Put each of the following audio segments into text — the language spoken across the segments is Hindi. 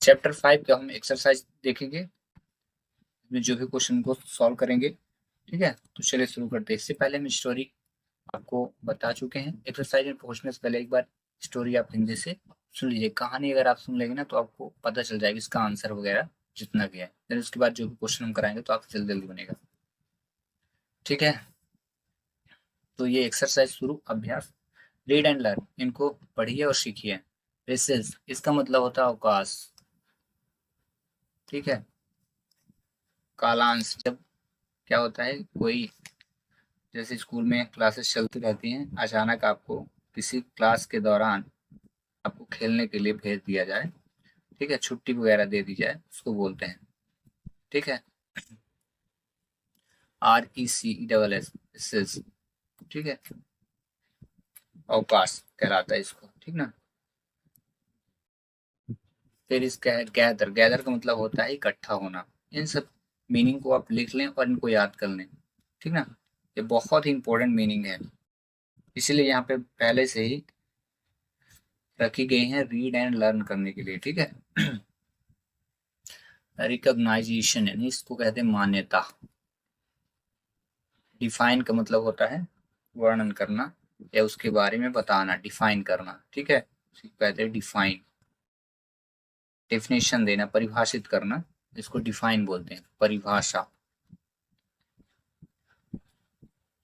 चैप्टर 5 का हम एक्सरसाइज देखेंगे, इसमें जो भी क्वेश्चन को सॉल्व करेंगे। ठीक है, तो चलिए शुरू करते हैं। इससे पहले हम स्टोरी आपको बता चुके हैं। एक्सरसाइज में पहुंचने से पहले एक बार स्टोरी आप हिंदी से सुन लीजिए। कहानी अगर आप सुन लेंगे ना तो आपको पता चल जाएगा इसका आंसर वगैरह जितना भी है। फिर उसके बाद जो भी क्वेश्चन हम कराएंगे तो आपको जल्दी जल्दी बनेगा। ठीक है, तो ये एक्सरसाइज शुरू। अभ्यास, रीड एंड लर्न, इनको पढ़िए और सीखिए। रिसेस, इसका मतलब होता है अवकाश। ठीक है, कालांश, जब क्या होता है, कोई जैसे स्कूल में क्लासेस चलती रहती हैं, अचानक आपको किसी क्लास के दौरान आपको खेलने के लिए भेज दिया जाए, ठीक है, छुट्टी वगैरह दे दी जाए, उसको बोलते हैं। ठीक है, RECESS, ठीक है, अवकाश कहलाता है इसको। ठीक ना। फिर इसका है गैदर। गैदर का मतलब होता है इकट्ठा होना। इन सब मीनिंग को आप लिख लें और इनको याद कर लें। ठीक ना, ये बहुत ही इंपॉर्टेंट मीनिंग है, इसीलिए यहाँ पे पहले से ही रखी गई हैं रीड एंड लर्न करने के लिए। ठीक है, रिकॉग्नाइजेशन यानी इसको कहते हैं मान्यता। डिफाइन का मतलब होता है वर्णन करना या उसके बारे में बताना, डिफाइन करना। ठीक है, कहते हैं डिफाइन। डेफिनेशन देना, परिभाषित करना, इसको डिफाइन बोलते हैं, परिभाषा।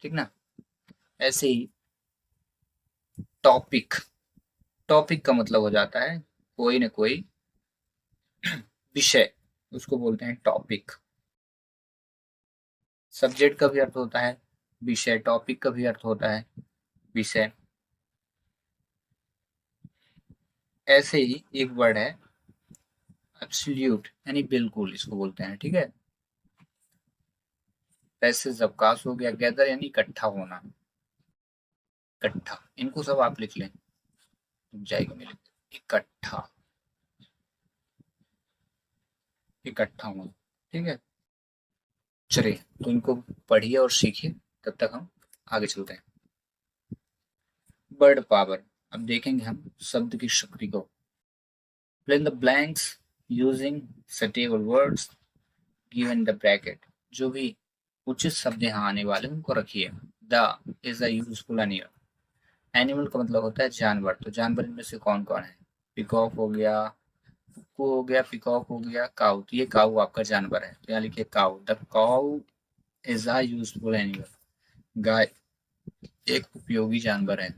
ठीक ना। ऐसे ही टॉपिक, टॉपिक का मतलब हो जाता है कोई ना कोई विषय, उसको बोलते हैं टॉपिक। सब्जेक्ट का भी अर्थ होता है विषय, टॉपिक का भी अर्थ होता है विषय। ऐसे ही एक वर्ड है एब्सोल्यूट यानी बिल्कुल, इसको बोलते हैं। ठीक है, पैसेज अवकाश हो गया। गैदर यानी इकट्ठा होना, इकट्ठा, इनको सब आप लिख लें, जाएगा मिले। इकट्ठा, इकट्ठा होना। ठीक है, चलिए तो इनको पढ़िए और सीखिए, तब तक हम आगे चलते हैं। वर्ड पावर, अब देखेंगे हम शब्द की शक्ति को। fill in the blanks using suitable words given the bracket, जो भी उचित शब्द यहाँ आने वाले हैं उनको रखिए। The is a useful animal. Animal का मतलब होता है जानवर, तो जानवर इनमें से कौन कौन है? पिकॉक हो गया, कुक्कू हो गया, पिकॉक हो गया, काऊ। तो ये काऊ आपका जानवर है, तो यहाँ लिखिए cow. The cow is a useful animal. गाय एक उपयोगी जानवर है,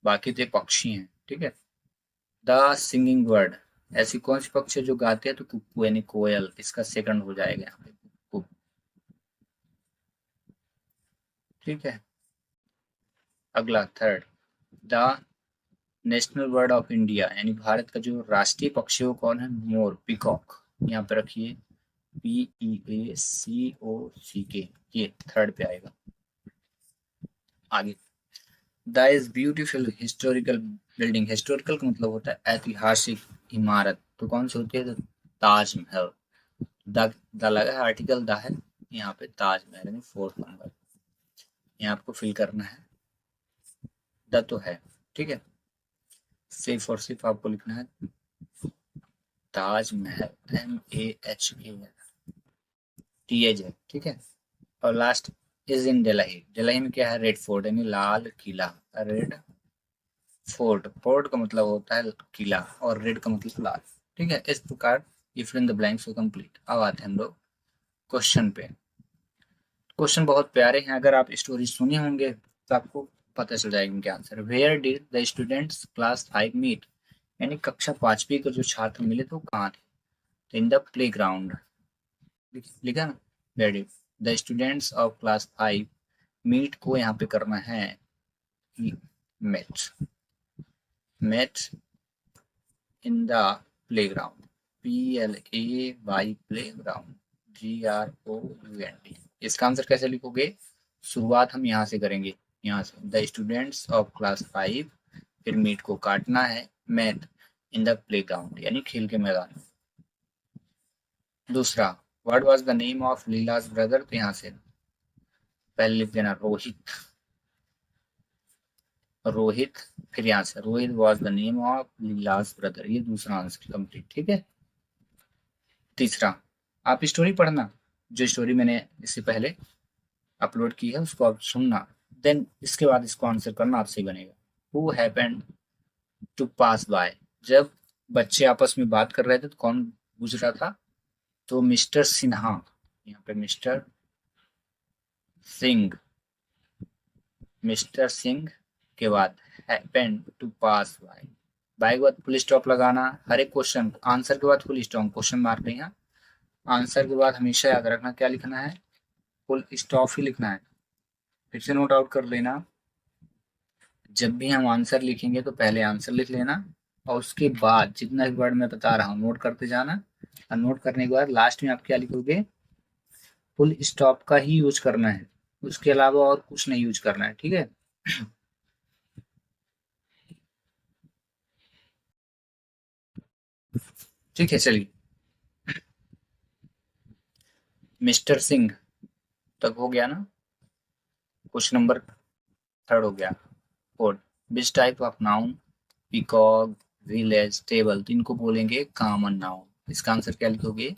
बाकी तो पक्षी हैं। ठीक है, द सिंगिंग बर्ड, ऐसी कौन सी पक्षी है जो गाते हैं? तो कुक्कू यानी कोयल, इसका सेकंड हो जाएगा यहाँ पे कुक्कू। ठीक है, अगला third, the national bird of India यानी भारत का जो राष्ट्रीय पक्षी हो कौन है? मोर, पिकॉक। यहाँ पे रखिए PEACOCK, ये थर्ड पे आएगा। आगे, the is beautiful historical building. Historical का मतलब होता है ऐतिहासिक इमारत, तो कौन सी होती है? तो ताजमहल। द लगा है, आर्टिकल द है, यहाँ पे ताजमहल यानी फोर्थ नंबर, यहाँ आपको फिल करना है। द तो है, ठीक है, सिर्फ और सिर्फ आपको लिखना है ताजमहल, MAHALTH है। ठीक है, और last is in Delhi. Delhi में क्या है? रेड फोर्ट यानी Lal Qila. Red fort, fort का मतलब होता है किला और रेड का मतलब लाल। ठीक है, इस प्रकार ये fill in the blanks complete. अब आते हैं हम लोग क्वेश्चन पे। क्वेश्चन बहुत प्यारे हैं, अगर आप स्टोरी सुने होंगे तो आपको पता चल जाएगा इनके answer. Where did the students class 5 meet, यानी कक्षा 5वीं के जो छात्र मिले थे वो कहाँ थे? तो इन द प्ले ग्राउंड, लिखा ना। Where did the students of class 5 meet को यहाँ पे करना है met, met in the playground, PLAY playground, GROUND। इसका आंसर कैसे लिखोगे? शुरुआत हम यहाँ से करेंगे, यहाँ से द स्टूडेंट्स ऑफ क्लास 5, फिर मीट को काटना है math in the play ground यानी खेल के मैदान में। दूसरा, what was the name of लीलाज brother, तो यहाँ से पहले लिख देना रोहित, रोहित, फिर यहाँ से Rohit was the name of लीलाज brother, ये दूसरा आंसर कंप्लीट। ठीक है, तीसरा, आप स्टोरी पढ़ना, जो स्टोरी मैंने इससे पहले अपलोड की है उसको आप सुनना, देन इसके बाद इसको आंसर करना आपसे ही बनेगा। Who happened to pass by, जब बच्चे आपस में बात कर रहे थे तो कौन गुजरा था, तो मिस्टर सिन्हा, यहाँ पे सिंह मिस्टर सिंह के बाद हैपेंड टू पास बाय के बाद फुल स्टॉप लगाना, हर एक क्वेश्चन आंसर के बाद फुल स्टॉप, क्वेश्चन मार्क नहीं है, आंसर के बाद हमेशा याद रखना क्या लिखना है, फुल स्टॉप ही लिखना है। फिर से नोट आउट कर लेना, जब भी हम आंसर लिखेंगे तो पहले आंसर लिख लेना और उसके बाद जितना भी वर्ड मैं बता रहा हूँ नोट करते जाना, और नोट करने के बाद लास्ट में आप क्या लिखोगे, फुल स्टॉप का ही यूज करना है, उसके अलावा और कुछ नहीं यूज करना है, ठीक है। ठीक है, चलिए मिस्टर सिंह तक हो गया ना, क्वेश्चन नंबर थर्ड हो गया। Fourth, which type of noun, peacock, village, table, तो इनको बोलेंगे कॉमन नाउन। इसका आंसर क्या लिखोगे,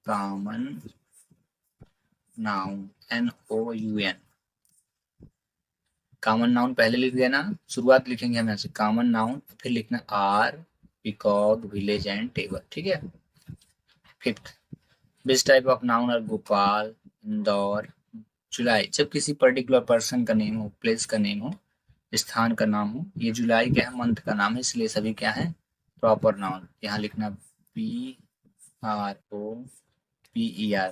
common noun, NOUN। Common noun पहले लिख देना, शुरुआत लिखेंगे हम यहाँ से कॉमन नाउन, फिर लिखना are, peacock, village and table, ठीक है। Fifth, which type of noun are Gopal, Indore, July, जब किसी पर्टिकुलर पर्सन का नेम हो, प्लेस का नेम हो, स्थान का नाम हो, ये जुलाई क्या है, मंथ का नाम है, इसलिए सभी क्या है, प्रॉपर नाउन। यहाँ लिखना PROPER,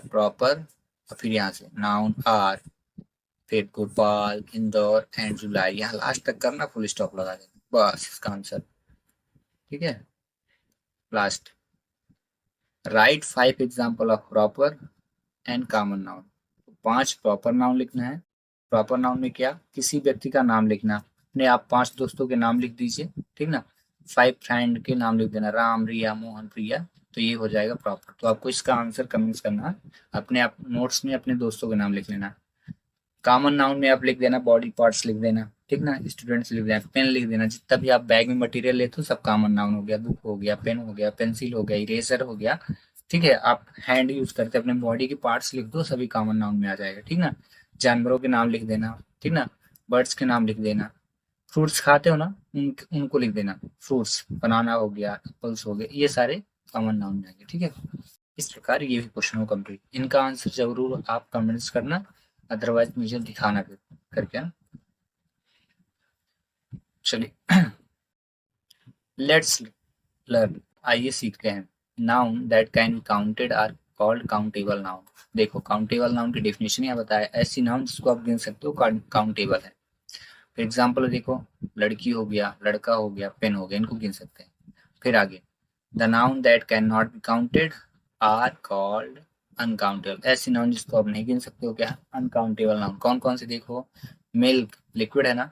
प्रॉपर, और फिर यहाँ से नाउन आर, फिर भोपाल, इंदौर एंड जुलाई, यहाँ लास्ट तक करना, फुल स्टॉप लगा देना, बस इसका आंसर, ठीक है। Last, right 5 example of proper and common noun, 5 proper noun लिखना है। प्रॉपर नाउन में क्या, किसी व्यक्ति का नाम लिखना, अपने आप 5 दोस्तों के नाम लिख दीजिए, ठीक ना, 5 फ्रेंड के नाम लिख देना, राम, रिया, मोहन, प्रिया, तो ये हो जाएगा प्रॉपर। तो आपको इसका आंसर कमेंट्स करना, अपने आप नोट्स में अपने दोस्तों के नाम लिख लेना। कॉमन नाउन में आप लिख देना बॉडी पार्ट्स लिख देना, ठीक ना, स्टूडेंट्स लिख देना, पेन लिख देना, जितना भी आप बैग में मटेरियल लेते हो सब कॉमन नाउन हो गया, बुक हो गया, पेन हो गया, पेंसिल हो गया, इरेजर हो गया, ठीक है। आप हैंड यूज करते अपने बॉडी के पार्ट्स लिख दो, सभी कॉमन नाउन में आ जाएगा, ठीक ना। जानवरों के नाम लिख देना, ठीक ना, बर्ड्स के नाम लिख देना, फ्रूट्स खाते हो ना, उनको लिख देना, फ्रूट्स, बनाना हो गया, एप्पल्स हो गए, ये सारे कॉमन नाउन में आएंगे, ठीक है। इस प्रकार ये भी क्वेश्चन हो कंप्लीट, इनका आंसर जरूर आप कमेंट्स करना, अदरवाइज मुझे दिखाना करके ना। चलिए लेट्स लर्न, आइए सीखते हैं। Noun that can be counted are called countable noun. देखो काउंटेबल नाउन की डेफिनेशन यहाँ बताया, ऐसी नाउन जिसको आप गिन सकते हो काउंटेबल है। फॉर एग्जाम्पल देखो, लड़की हो गया, लड़का हो गया, पेन हो गया, इनको गिन सकते हैं। फिर आगे, the noun that can not be counted are called uncountable. ऐसी नाउन जिसको आप नहीं गिन सकते हो क्या, अनकाउंटेबल नाउन। कौन कौन से देखो, मिल्क लिक्विड है ना,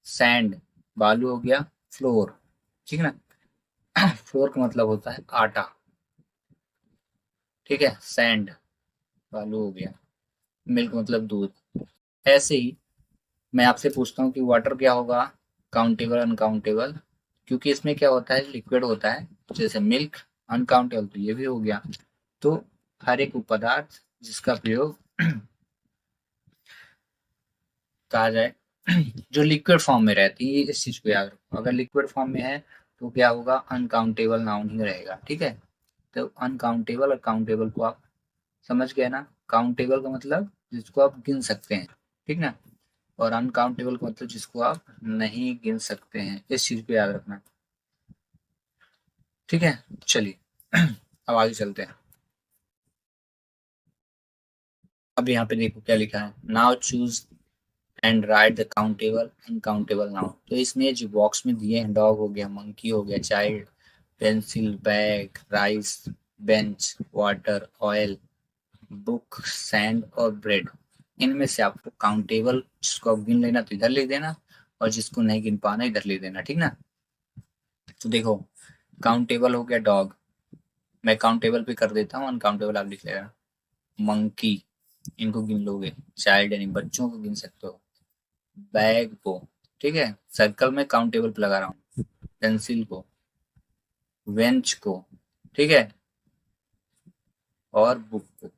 सैंड बालू हो गया, फ्लोर, ठीक है ना, फ्लोर का मतलब होता है आटा, ठीक है, सैंड बालू हो गया, मिल्क मतलब दूध। ऐसे ही मैं आपसे पूछता हूँ कि वाटर क्या होगा, काउंटेबल अनकाउंटेबल, क्योंकि इसमें क्या होता है, लिक्विड होता है, जैसे मिल्क अनकाउंटेबल, तो ये भी हो गया। तो हर एक पदार्थ जिसका प्रयोग कहा जाए जो लिक्विड फॉर्म में रहती है, इस चीज को याद रखो, अगर लिक्विड फॉर्म में है तो क्या होगा, अनकाउंटेबल नाउन ही रहेगा, ठीक है। तो अनकाउंटेबल और काउंटेबल को आप समझ गए ना, काउंटेबल का मतलब जिसको आप गिन सकते हैं, ठीक ना, और अनकाउंटेबल का मतलब जिसको आप नहीं गिन सकते हैं, इस चीज को याद रखना, ठीक है। चलिए अब आगे चलते हैं। अब यहाँ पे देखो क्या लिखा है, now choose and right the countable uncountable noun. तो इसमें जो बॉक्स में दिए हैं, डॉग हो गया, मंकी हो गया, child, pencil, bag, rice, bench, water, oil, book, sand और ब्रेड, इनमें से आपको काउंटेबल जिसको आप गिन लेना तो इधर लिख देना, और जिसको नहीं गिन पाना इधर लिख देना, ठीक ना। तो देखो काउंटेबल हो गया डॉग, मैं काउंटेबल पे कर देता हूँ, अनकाउंटेबल आप लिख लेना, मंकी, इनको गिन लोगे, चाइल्ड यानी बच्चों को गिन सकते हो, बैग को, ठीक है, सर्कल में काउंटेबल पे लगा रहा हूँ, पेंसिल को, बेंच को, ठीक है, और बुक,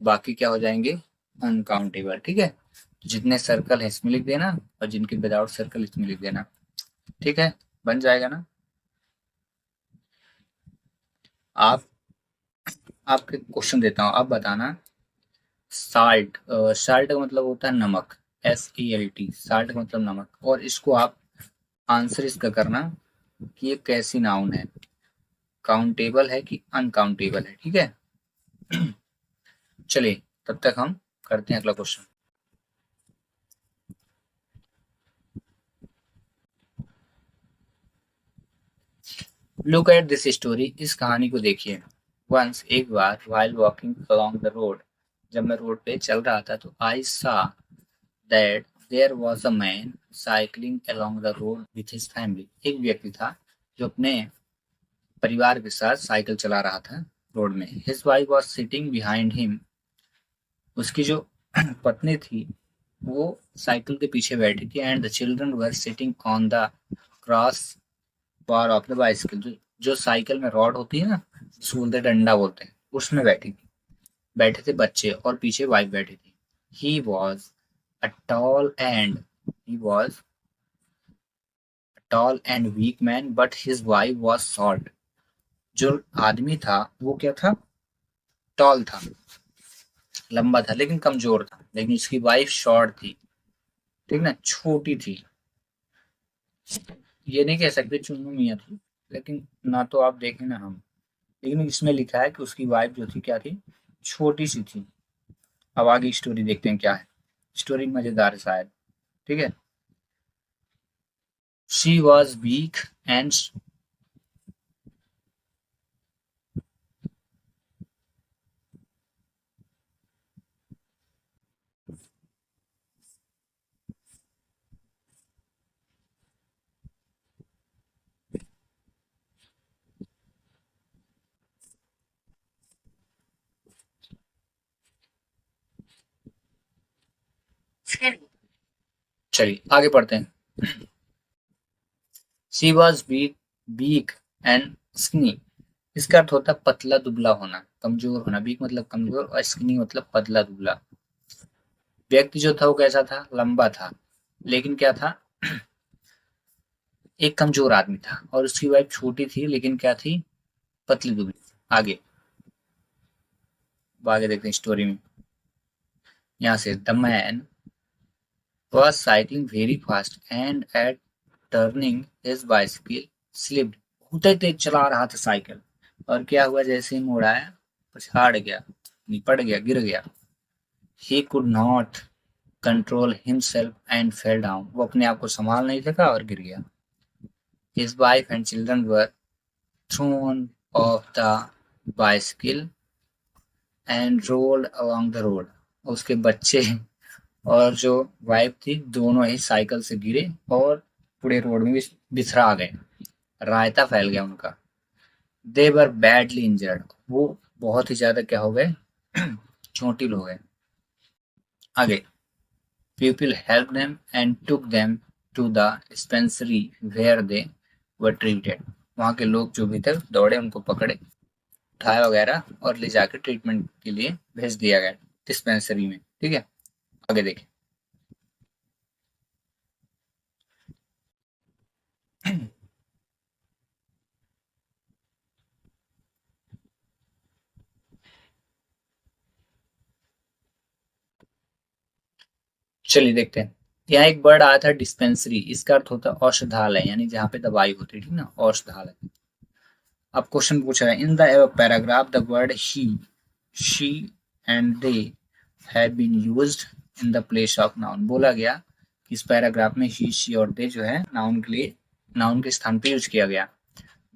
बाकी क्या हो जाएंगे, अनकाउंटेबल। ठीक है, जितने सर्कल है इसमें लिख देना और जिनके विदाउट सर्कल इसमें लिख देना। ठीक है, बन जाएगा ना। आप आपके क्वेश्चन देता हूँ, आप बताना। साल्ट, साल्ट का मतलब होता है नमक, SALT, साल्ट का मतलब नमक। और इसको आप आंसर इसका करना कि ये कैसी नाउन है, काउंटेबल है कि अनकाउंटेबल है। ठीक है, चलिए तब तक हम करते हैं अगला question. Look at this story, इस कहानी को देखिए। वंस, एक बार, while walking along the road, जब मैं रोड पे चल रहा था तो I saw that there was a man cycling along the road with his family। एक व्यक्ति था जो अपने परिवार के साथ साइकिल चला रहा था रोड में। His wife was sitting behind him, उसकी जो पत्नी थी वो साइकिल के पीछे बैठी थी। And the children were sitting on the cross bar of the bicycle, जो साइकिल में रॉड होती है ना, जिसको बोलते हैं डंडा बोलते हैं, उसमें बैठे थे बच्चे और पीछे वाइफ बैठी थी। He was a tall and he was tall and weak man but his wife was short. जो आदमी था वो क्या था, टॉल था, लंबा था लेकिन कमजोर था, लेकिन उसकी वाइफ शॉर्ट थी, ठीक ना, छोटी थी। ये नहीं कह सकते चुन्नू मियाँ थी, लेकिन ना तो आप देखें ना हम, लेकिन इसमें लिखा है कि उसकी वाइफ जो थी क्या थी, छोटी सी थी। अब आगे स्टोरी देखते हैं क्या है। स्टोरी मजेदार है शायद। ठीक है, शी वॉज वीक एंड, चलिए आगे पढ़ते हैं। She was weak, weak and skinny, इसका अर्थ होता है पतला दुबला होना, कमजोर होना। वीक मतलब कमजोर और स्किनी मतलब पतला दुबला। व्यक्ति जो था वो कैसा था, लंबा था, लेकिन क्या था, एक कमजोर आदमी था। और उसकी वाइफ छोटी थी लेकिन क्या थी, पतली दुबली। आगे आगे देखते हैं स्टोरी में। यहाँ से the man was cycling very fast and at turning his bicycle slipped, बहुत तेज चला रहा था साइकिल, और क्या हुआ, जैसे ही मुड़ाया पछाड़ गया, निपट गया, गिर गया। He could not control himself and fell down, वो अपने आप को संभाल नहीं सका और गिर गया। His wife and children were thrown off the bicycle and rolled along the road, उसके बच्चे और जो वाइफ थी दोनों ही साइकिल से गिरे और पूरे रोड में बिखरा गए, रायता फैल गया उनका। दे वर बैडली इंजर्ड, वो बहुत ही ज्यादा क्या हो गए, चोटिल हो गए। आगे, people help them and took them to the dispensary where they were treated, वहाँ के लोग जो भी थे दौड़े, उनको पकड़े, उठाया वगैरह और ले जाकर ट्रीटमेंट के लिए भेज दिया गया डिस्पेंसरी में। ठीक है, आगे देखें। चलिए देखते हैं। यहाँ एक वर्ड आया था डिस्पेंसरी, इसका अर्थ होता है औषधालय, यानी जहाँ पे दवाई होती है, ठीक ना, औषधालय। अब क्वेश्चन पूछ रहा है, in the paragraph the word he, she and they have been used in the place of noun. बोला गया कि इस पैराग्राफ में ही, शी और दे जो है नाउन के लिए, नाउन के स्थान पे यूज किया गया।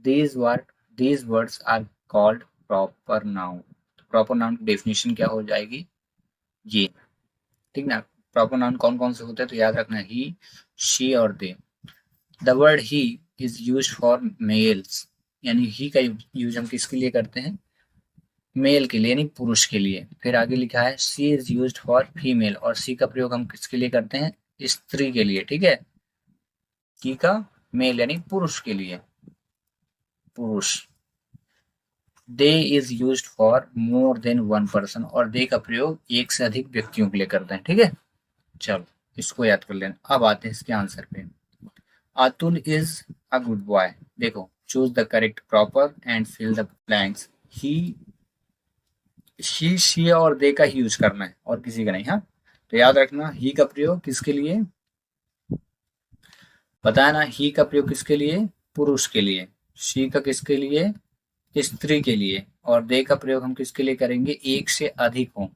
These word, these words are called proper noun. Proper noun की डेफिनेशन क्या हो जाएगी, ये, ठीक ना। प्रॉपर नाउन कौन कौन से होते हैं तो याद रखना, ही, शी और they. The word he is use for males, यानी ही का यूज हम किसके लिए करते हैं, मेल के लिए, यानी पुरुष के लिए। फिर आगे लिखा है सी इज यूज फॉर फीमेल, और सी का प्रयोग हम किसके लिए करते हैं, स्त्री के लिए। ठीक है, की का मेल यानी पुरुष के लिए, पुरुष। They is used for more than one person, और दे का प्रयोग एक से अधिक व्यक्तियों के लिए करते हैं, ठीक है। चलो इसको याद कर लेना। अब आते हैं इसके आंसर पे। Atul is a good boy. देखो, choose the correct proper and fill the blanks. He, she और दे का ही यूज करना है और किसी का नहीं। हाँ, तो याद रखना, ही का प्रयोग किसके लिए, बताया ना, ही का प्रयोग किसके लिए, पुरुष के लिए। शी का किसके लिए, स्त्री के लिए। और दे का प्रयोग हम किसके लिए करेंगे, एक से अधिक हो,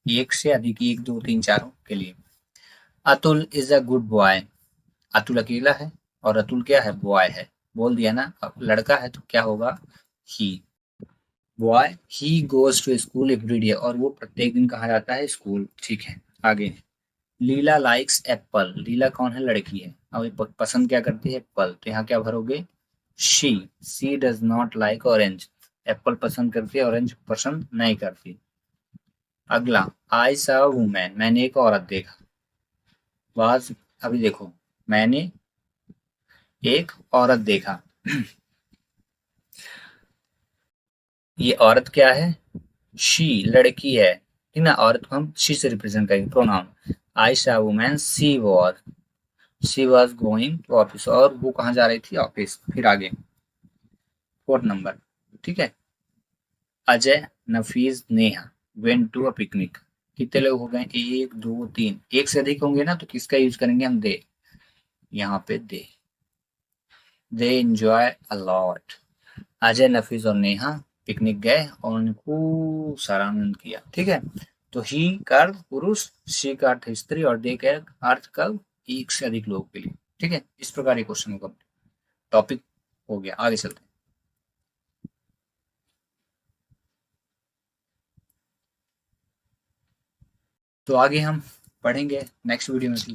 एक से अधिक, एक दो तीन चारों के लिए। Atul is a good boy. Atul अकेला है और अतुल क्या है, बॉय है। बोल दिया ना, अब लड़का है तो क्या होगा, he. Boy, he goes to school every day, और वो प्रत्येक दिन कहा जाता है स्कूल, ठीक है। आगे, लीला लाइक्स एप्पल। लीला कौन है, लड़की है। अब ये पसंद क्या करती है, एप्पल, तो यहाँ क्या भरोगे, she. She does not like orange. Apple पसंद करती है, ऑरेंज पसंद नहीं करती। अगला, आई सा वुमैन। मैंने एक औरत देखा। वाज, अभी देखो, मैंने एक औरत देखा। ये औरत क्या है, शी, लड़की है, ठीक ना। औरत को हम शी से रिप्रेजेंट करेंगे, pronoun. I saw woman, she was going to office, और वो कहाँ जा रही थी, ऑफिस। फिर आगे, फोर्थ नंबर, ठीक है। Ajay, Nafees, Neha went to a picnic. कितने लोग हो गए, एक दो तीन, एक से अधिक होंगे ना तो किसका यूज करेंगे हम, दे। यहाँ पे they enjoy a lot. Ajay, Nafees और नेहा पिकनिक गए और उन्होंने खूब सारा आनंद किया, ठीक है। तो ही का अर्थ पुरुष, शी का अर्थ स्त्री, और दे का अर्थ कब, एक से अधिक लोगों के लिए, ठीक है। इस प्रकार ये क्वेश्चन होगा। टॉपिक हो गया, आगे चलते हैं। तो आगे हम पढ़ेंगे नेक्स्ट वीडियो में।